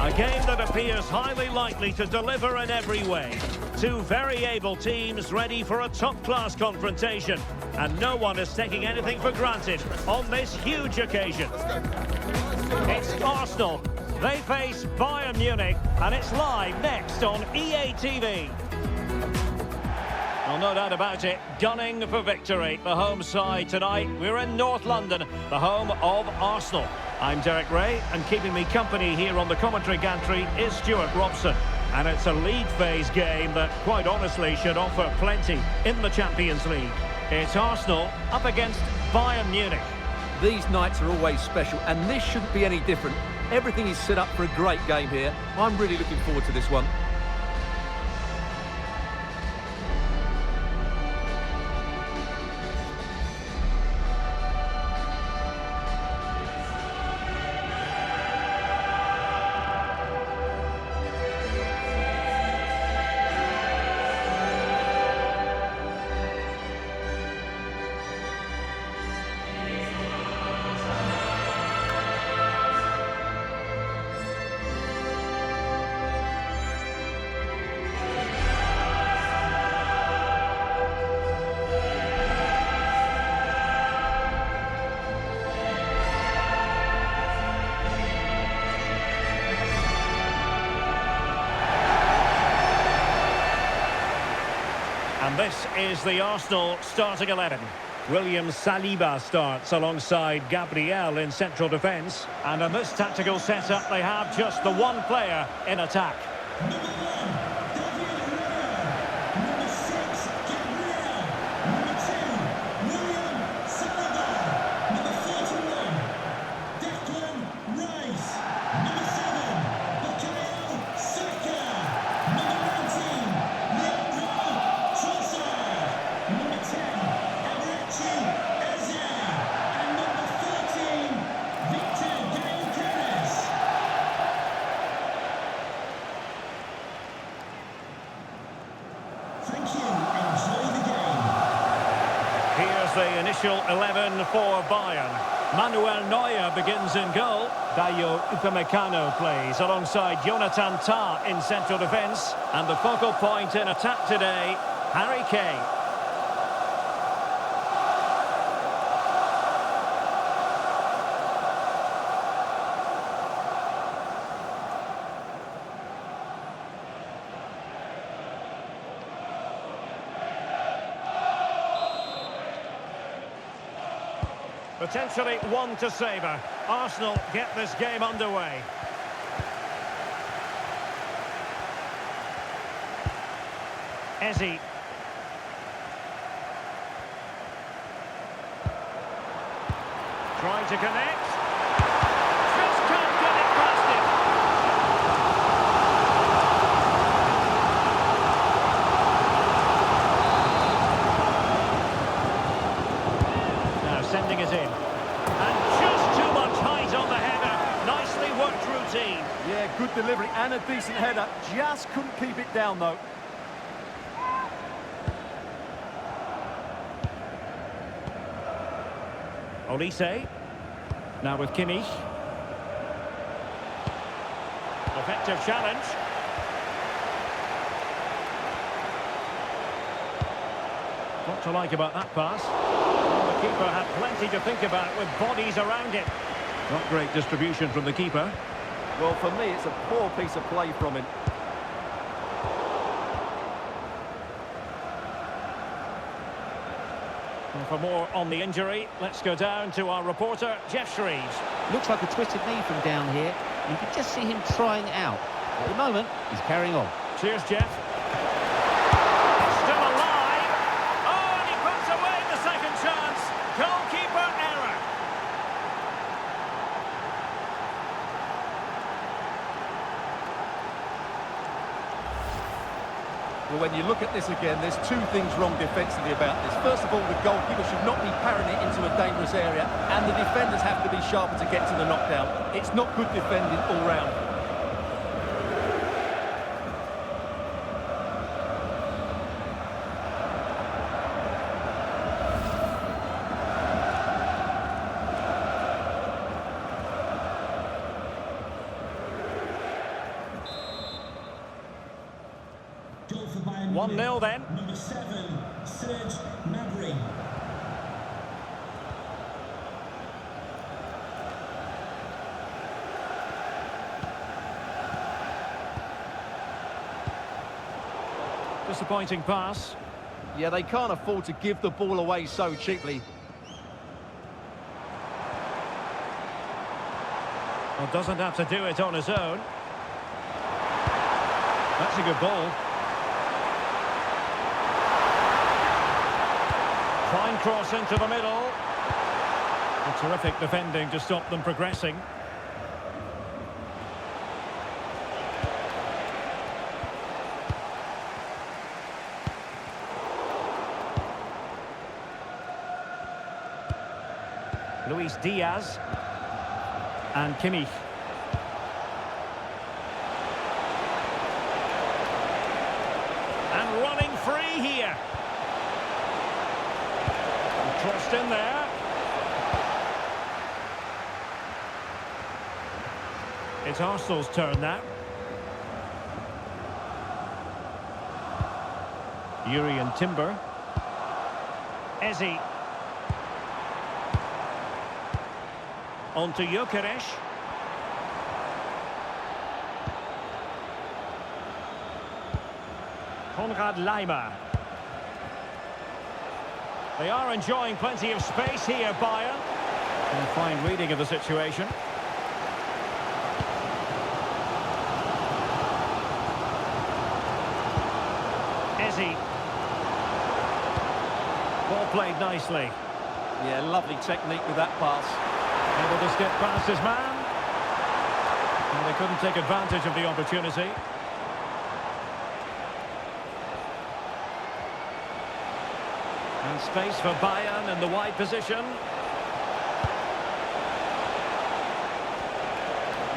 A game that appears highly likely to deliver in every way. Two very able teams ready for a top-class confrontation. And no one is taking anything for granted on this huge occasion. It's Arsenal. They face Bayern Munich, and it's live next on EA TV. Well, no doubt about it, gunning for victory. The home side tonight. We're in North London, the home of Arsenal. I'm Derek Ray, and keeping me company here on the commentary gantry is Stuart Robson. And it's a league phase game that, quite honestly, should offer plenty in the Champions League. It's Arsenal up against Bayern Munich. These nights are always special, and this shouldn't be any different. Everything is set up for a great game here. I'm really looking forward to this one. And this is the Arsenal starting 11. William Saliba starts alongside Gabriel in central defence. And in this tactical setup, they have just the one player in attack. The initial 11 for Bayern. Manuel Neuer begins in goal. Dayo Upamecano plays alongside Jonathan Tah in central defence. And the focal point in attack today, Harry Kane. Potentially one to savour. Arsenal get this game underway. Eze. Trying to connect. Just can't get it past him. Now sending it in. And just too much height on the header. Nicely worked routine. Yeah, good delivery and a decent header. Just couldn't keep it down, though. Olise. Now with Kimmich. Effective challenge. What to like about that pass? Well, the keeper had plenty to think about with bodies around it. Not great distribution from the keeper. Well, for me, it's a poor piece of play from him. And for more on the injury, let's go down to our reporter, Jeff Shreves. Looks like a twisted knee from down here. You can just see him trying it out. At the moment, he's carrying on. Cheers, Jeff. Still alive. Oh, and he puts away the second chance. Goalkeeper error. Well, when you look at this again, there's two things wrong defensively about this. First of all, the goalkeeper should not be parrying it into a dangerous area, and the defenders have to be sharper to get to the knockdown. It's not good defending all round. Goal for Bayern 1-0 then. Number 7, Serge Gnabry. Disappointing pass. Yeah, they can't afford to give the ball away so cheaply. Well, doesn't have to do it on his own. That's a good ball. Fine cross into the middle. A terrific defending to stop them progressing. Luis Diaz and Kimmich. And running free here. Crossed in there. It's Arsenal's turn now. Yuri and Timber. Eze. On to Gyökeres. Konrad Laimer. They are enjoying plenty of space here, Bayern. And a fine reading of the situation. Eze. Ball played nicely. Yeah, lovely technique with that pass. Able to skip past his man. And they couldn't take advantage of the opportunity. And space for Bayern in the wide position.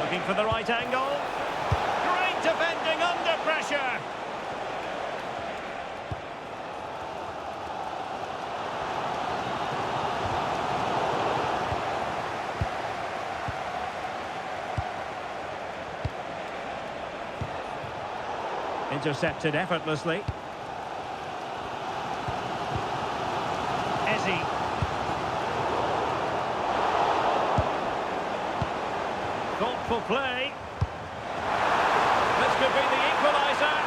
Looking for the right angle. Great defending under pressure. Intercepted effortlessly. Eze. Thoughtful play. This could be the equaliser.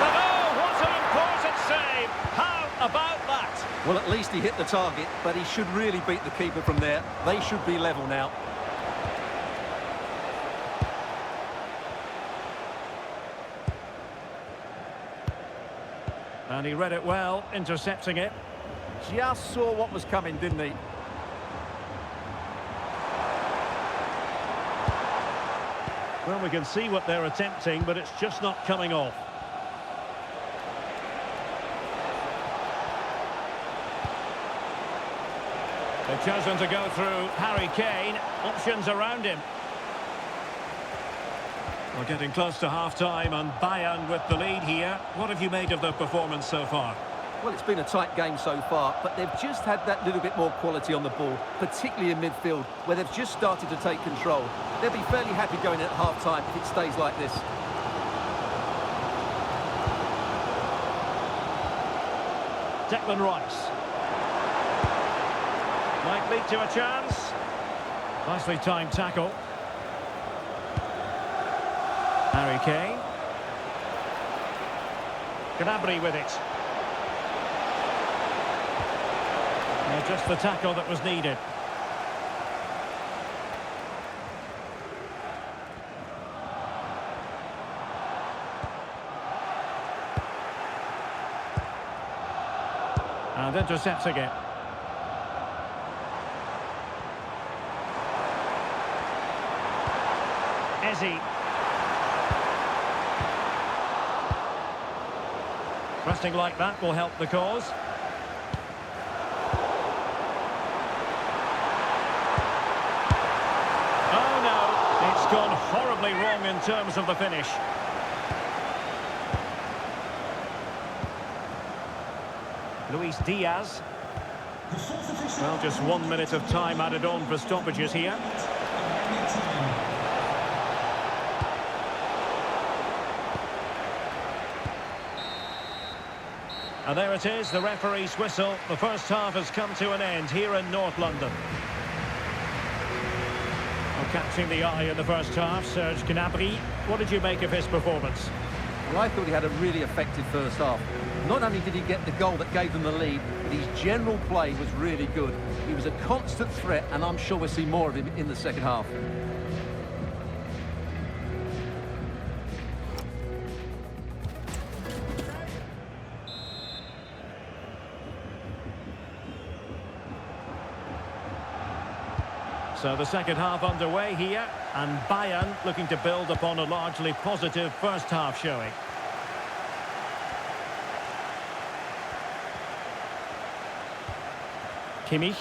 But oh, what an important save. How about that? Well, at least he hit the target, but he should really beat the keeper from there. They should be level now. And he read it well, intercepting it. Just saw what was coming, didn't he? Well, we can see what they're attempting, but it's just not coming off. They've chosen to go through Harry Kane. Options around him. We're getting close to half-time and Bayern with the lead here. What have you made of the performance so far? Well, it's been a tight game so far, but they've just had that little bit more quality on the ball, particularly in midfield, where they've just started to take control. They'll be fairly happy going at half-time if it stays like this. Declan Rice. Might lead to a chance. Nicely timed tackle. Harry Kane. Gnabry with it. And just the tackle that was needed. And intercepting it. Eze. Pressing like that will help the cause. Oh no, it's gone horribly wrong in terms of the finish. Luis Diaz. Well, just 1 minute of time added on for stoppages here. And there it is, the referee's whistle. The first half has come to an end here in North London. Well, catching the eye in the first half, Serge Gnabry. What did you make of his performance? Well, I thought he had a really effective first half. Not only did he get the goal that gave them the lead, but his general play was really good. He was a constant threat, and I'm sure we'll see more of him in the second half. So the second half underway here, and Bayern looking to build upon a largely positive first half showing. Kimmich.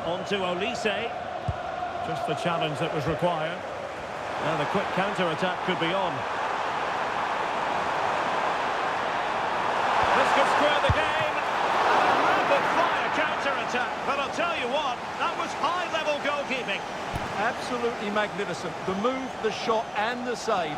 On to Olise. Just the challenge that was required. Now the quick counter-attack could be on. This could square the game. And a rapid-fire counter-attack. But I'll tell you what, that was high-level goalkeeping. Absolutely magnificent. The move, the shot, and the save.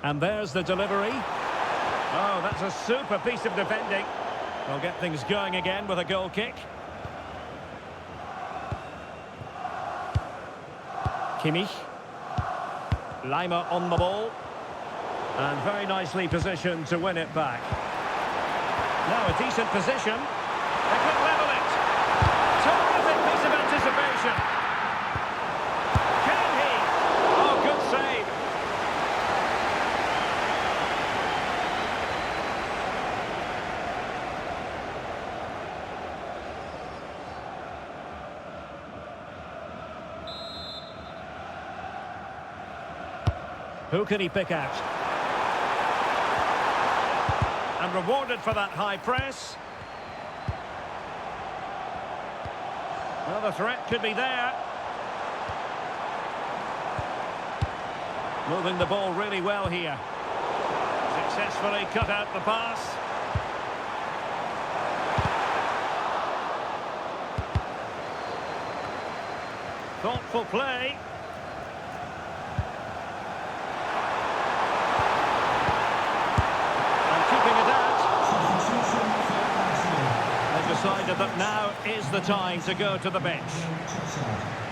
And there's the delivery. Oh, that's a super piece of defending. We'll get things going again with a goal kick. Kimmich. Lima on the ball. And very nicely positioned to win it back. Now a decent position. They could level it. Terrific piece of anticipation. Can he? Oh, good save. Who can he pick out? And rewarded for that high press. Well, the threat could be there. Moving the ball really well here. Successfully cut out the pass. Thoughtful play. Decided that now is the time to go to the bench.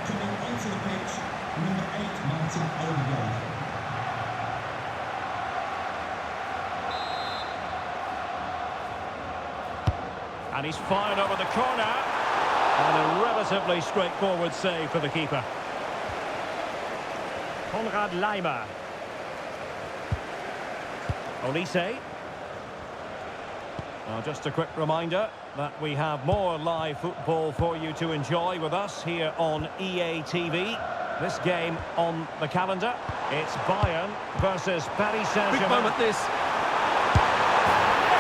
Coming onto the pitch, number 8, Martin Odegaard. And he's fired over the corner. And a relatively straightforward save for the keeper. Konrad Laimer. Olise. Now, just a quick reminder that we have more live football for you to enjoy with us here on EA TV. This game on the calendar, it's Bayern versus Paris Saint-Germain. Big moment this. Look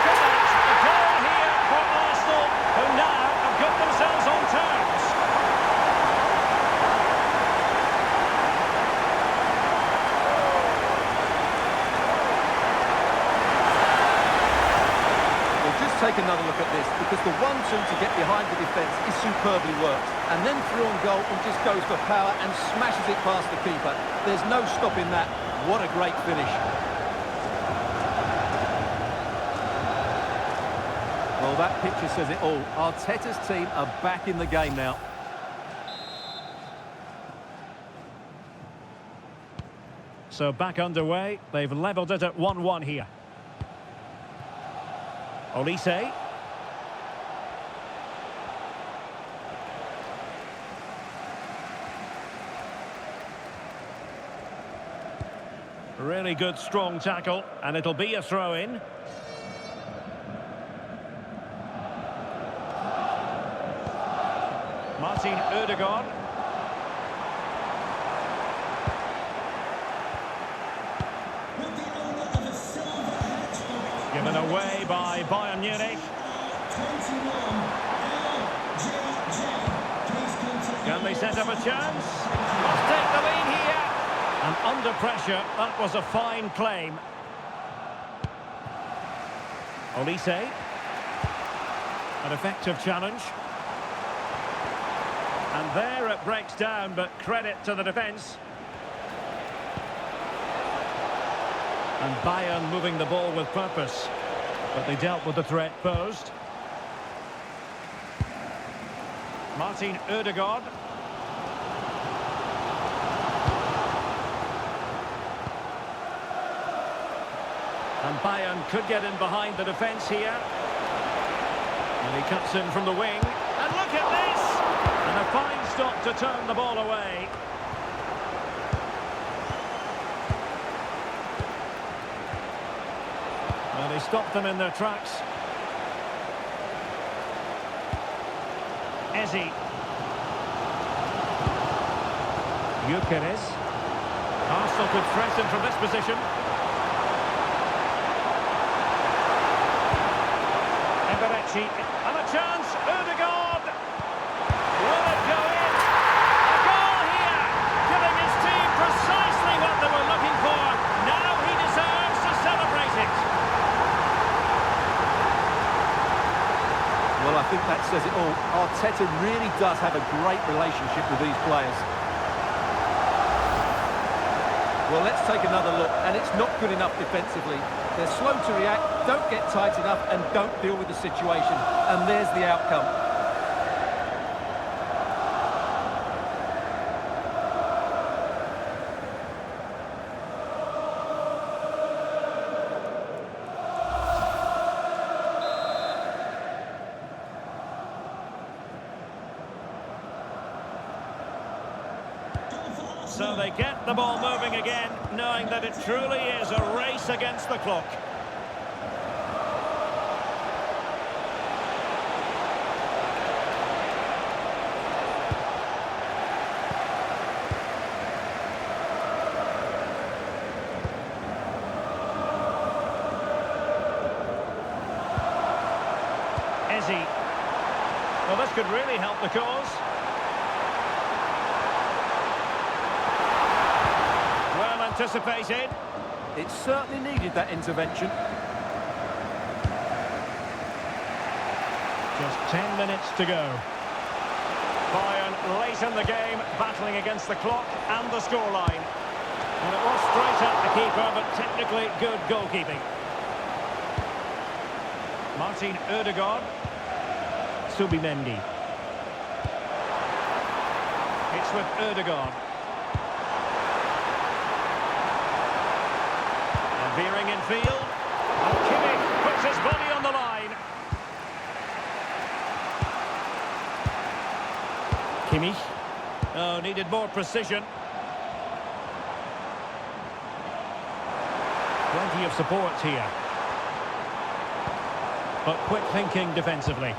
at that! A goal here for Arsenal, who now have got themselves on terms. Take another look at this, because the 1-2 to get behind the defence is superbly worked, and then through on goal and just goes for power and smashes it past the keeper. There's no stopping that. What a great finish. Well, that picture says it all. Arteta's team are back in the game now. So back underway, they've levelled it at 1-1 here. Olise. Really good, strong tackle, and it'll be a throw-in. Martin Odegaard. Given away by Bayern Munich. Can they set up a chance? Must take the lead here. And under pressure, that was a fine claim. Olise. An effective challenge. And there it breaks down, but credit to the defence. And Bayern moving the ball with purpose. But they dealt with the threat posed. Martin Ødegaard. And Bayern could get in behind the defence here. And he cuts in from the wing. And look at this! And a fine stop to turn the ball away. Well, they stopped them in their tracks. Ezi. Gyökeres. Arsenal could threaten from this position. And a chance, Ødegaard! Will it go in? A goal here! Giving his team precisely what they were looking for. Now he deserves to celebrate it. Well, I think that says it all. Arteta really does have a great relationship with these players. Well, let's take another look, and it's not good enough defensively. They're slow to react, don't get tight enough, and don't deal with the situation. And there's the outcome. So they get the ball moving again, knowing that it truly is a race against the clock. Ezi. Well, this could really help the cause. Anticipated. It certainly needed that intervention. Just 10 minutes to go. Bayern late in the game, battling against the clock and the scoreline. And it was straight at the keeper, but technically good goalkeeping. Martin Ødegaard. Subimendi. It's with Ødegaard. Veering in field. And Kimmich puts his body on the line. Kimmich. Oh, needed more precision. Plenty of support here. But quick thinking defensively.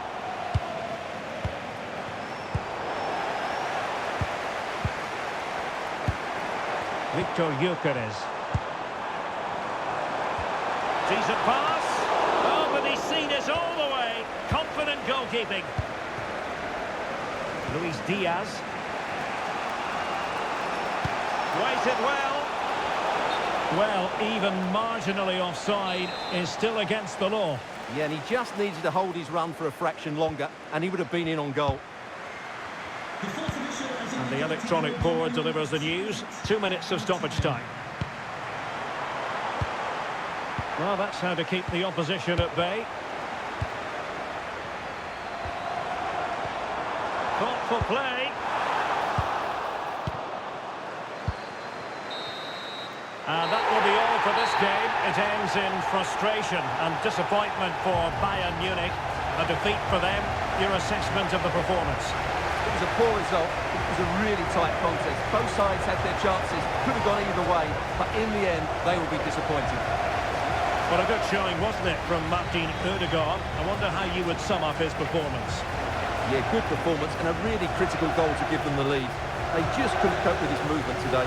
Victor Gyökeres. Decent pass. Oh, but he's seen it all the way. Confident goalkeeping. Luis Diaz. Waited well. Well, even marginally offside is still against the law. Yeah, and he just needed to hold his run for a fraction longer, and he would have been in on goal. And the electronic board delivers the news. 2 minutes of stoppage time. Well, that's how to keep the opposition at bay. Thoughtful play. And that will be all for this game. It ends in frustration and disappointment for Bayern Munich. A defeat for them. Your assessment of the performance? It was a poor result. It was a really tight contest. Both sides had their chances. Could have gone either way. But in the end, they will be disappointed. Well, a good showing, wasn't it, from Martin Ødegaard? I wonder how you would sum up his performance. Yeah, good performance and a really critical goal to give them the lead. They just couldn't cope with his movement today.